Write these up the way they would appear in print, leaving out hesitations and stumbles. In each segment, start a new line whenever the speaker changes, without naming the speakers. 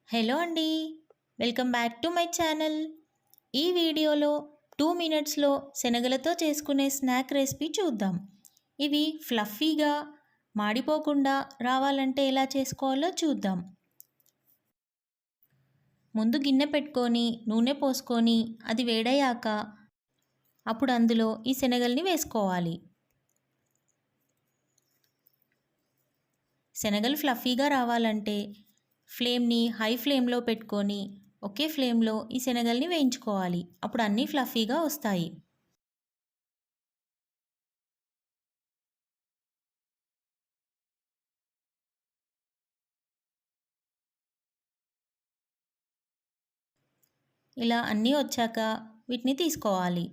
Hello అండి. Welcome back to my channel. ఈ వీడియోలో 2 మినిట్స్లో శనగలతో చేసుకునే స్నాక్ రెసిపీ చూద్దాం. ఇవి ఫ్లఫీగా మాడిపోకుండా రావాలంటే ఎలా చేసుకోవాలో చూద్దాం. ముందు గిన్నె పెట్టుకొని నూనె పోసుకొని అది వేడయ్యాక అప్పుడు అందులో ఈ శనగల్ని వేసుకోవాలి. శనగలు ఫ్లఫీగా రావాలంటే ఫ్లేమ్ని హై ఫ్లేమ్లో పెట్టుకొని ఒకే ఫ్లేమ్లో ఈ శనగల్ని వేయించుకోవాలి. అప్పుడు అన్నీ ఫ్లఫీగా వస్తాయి. ఇలా అన్నీ వచ్చాక వీటిని తీసుకోవాలి.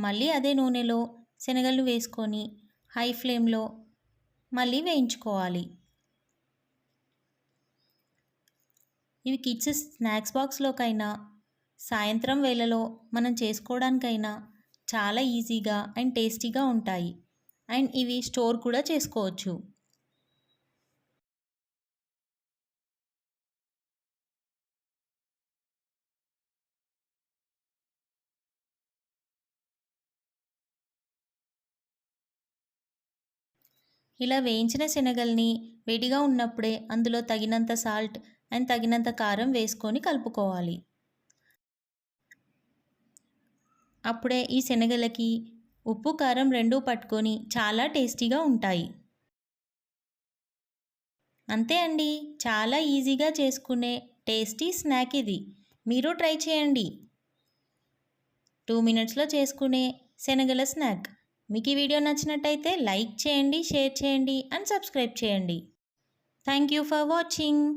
మళ్ళీ అదే నూనెలో శనగలు వేసుకొని హై ఫ్లేమ్లో మళ్ళీ వేయించుకోవాలి. ఇవి కిడ్స్ స్నాక్స్ బాక్స్లోకైనా సాయంత్రం వేళలో మనం చేసుకోవడానికైనా చాలా ఈజీగా అండ్ టేస్టీగా ఉంటాయి. అండ్ ఇవి స్టోర్ కూడా చేసుకోవచ్చు. ఇలా వేయించిన శనగల్ని వేడిగా ఉన్నప్పుడే అందులో తగినంత సాల్ట్ అండ్ తగినంత కారం వేసుకొని కలుపుకోవాలి. అప్పుడే ఈ శనగలకి ఉప్పు కారం రెండూ పట్టుకొని చాలా టేస్టీగా ఉంటాయి. అంతే అండి, చాలా ఈజీగా చేసుకునే టేస్టీ స్నాక్ ఇది. మీరు ట్రై చేయండి. 2 మినిట్స్లో చేసుకునే శనగల స్నాక్. మీకు ఈ వీడియో నచ్చినట్టయితే లైక్ చేయండి, షేర్ చేయండి అండ్ సబ్స్క్రైబ్ చేయండి. Thank you for watching.